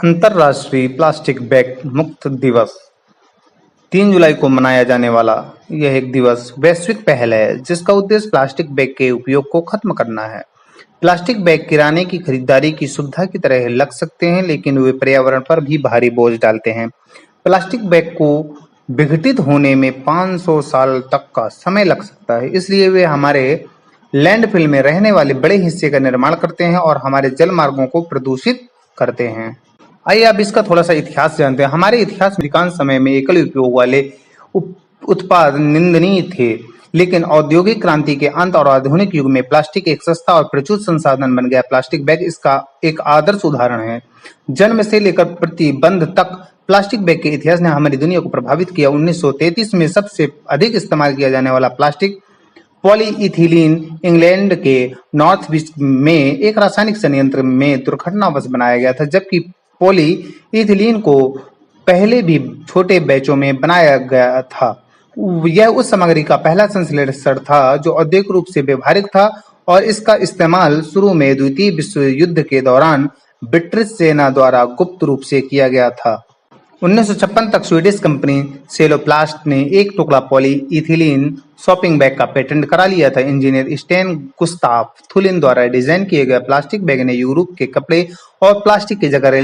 अंतर्राष्ट्रीय plastic bag मुक्त दिवस 3 जुलाई को मनाया जाने वाला यह एक दिवस वैश्विक पहल है जिसका उद्देश्य प्लास्टिक बैग के उपयोग को खत्म करना है। प्लास्टिक बैग किराने की खरीदारी की सुविधा की तरह लग सकते हैं, लेकिन वे पर्यावरण पर भी भारी बोझ डालते हैं। प्लास्टिक बैग को विघटित होने में 500 साल तक का समय लग सकता है, इसलिए वे हमारे लैंडफिल में रहने वाले बड़े हिस्से का निर्माण करते हैं और हमारे जल मार्गों को प्रदूषित करते हैं। आइए अब इसका थोड़ा सा इतिहास जानते हैं। हमारे इतिहास में अधिकांश समय में एकल उपयोग वाले उत्पाद निंदनीय थे, लेकिन औद्योगिक क्रांति के अंत और आधुनिक युग में प्लास्टिक एक सस्ता और प्रचुर संसाधन बन गया। प्लास्टिक बैग इसका एक आदर्श उदाहरण है। जन्म से लेकर प्रतिबंध तक प्लास्टिक बैग के इतिहास ने हमारी दुनिया को प्रभावित किया। 1933 में सबसे अधिक इस्तेमाल किया जाने वाला प्लास्टिक पॉलीइथिलीन इंग्लैंड के नॉर्थविच में एक रासायनिक संयंत्र में दुर्घटनावश बनाया गया था, जबकि पॉलीइथिलीन को पहले भी छोटे बैचों में बनाया गया था। यह उस सामग्री का पहला संश्लेषण था जो औद्योगिक रूप से व्यवहारिक था और इसका इस्तेमाल शुरू में द्वितीय विश्व युद्ध के दौरान ब्रिटिश सेना द्वारा गुप्त रूप से किया गया था। 1956 तक स्वीडिश कंपनी सेलोप्लास्ट ने एक टुकड़ा पॉलीइथिलीन शॉपिंग बैग का पेटेंट करा लिया था। इंजीनियर स्टेन गुस्ताफ थुलिन द्वारा डिजाइन किए गए प्लास्टिक बैग ने यूरोप के कपड़े और प्लास्टिक की जगह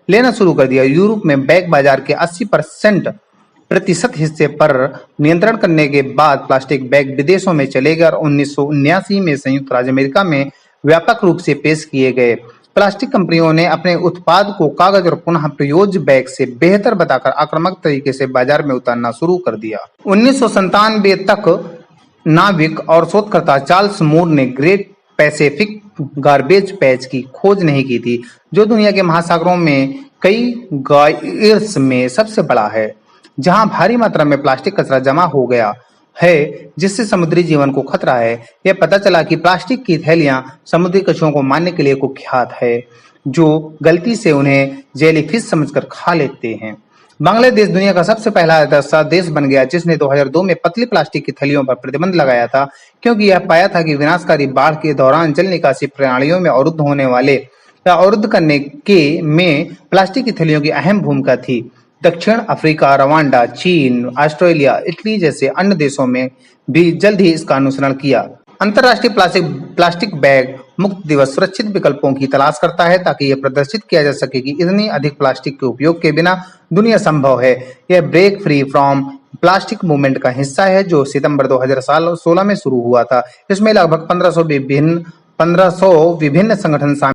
लेना शुरू कर दिया। यूरोप में बैग बाजार के 80% हिस्से पर नियंत्रण करने के बाद प्लास्टिक बैग विदेशों में चले गए और 1979 में संयुक्त राज्य अमेरिका में व्यापक रूप से पेश किए गए। प्लास्टिक कंपनियों ने अपने उत्पाद को कागज और पुनः प्रयोज्य बैग से बेहतर बताकर आक्रामक तरीके से बाजार में उतारना शुरू कर दिया। 1997 तक नाविक और शोधकर्ता चार्ल्स मूर ने ग्रेट पैसिफिक गार्बेज पैच की खोज नहीं की थी, जो दुनिया के महासागरों में कई गाइर्स में सबसे बड़ा है, जहां भारी मात्रा में प्लास्टिक कचरा जमा हो गया है जिससे समुद्री जीवन को खतरा है। यह पता चला कि प्लास्टिक की थैलियां समुद्री कछुओं को मारने के लिए कुख्यात है, जो गलती से उन्हें जेलीफिश समझकर खा लेते हैं। बांग्लादेश दुनिया का सबसे पहला ऐसा देश बन गया जिसने 2002 में पतली प्लास्टिक की थैलियों पर प्रतिबंध लगाया था, क्योंकि यह पाया था कि विनाशकारी बाढ़ के दौरान जल निकासी प्रणालियों में अवरुद्ध होने वाले या अवरुद्ध करने के में प्लास्टिक की थैलियों की अहम भूमिका थी। दक्षिण अफ्रीका, रवांडा, चीन, ऑस्ट्रेलिया, इटली जैसे अन्य देशों में भी जल्द ही इसका अनुसरण किया। अंतर्राष्ट्रीय प्लास्टिक बैग मुक्त दिवस सुरक्षित विकल्पों की तलाश करता है ताकि यह प्रदर्शित किया जा सके कि इतनी अधिक प्लास्टिक के उपयोग के बिना दुनिया संभव है। यह break free from plastic movement का हिस्सा है जो सितंबर 2016 में शुरू हुआ था। इसमें लगभग 1500 विभिन्न संगठन शामिल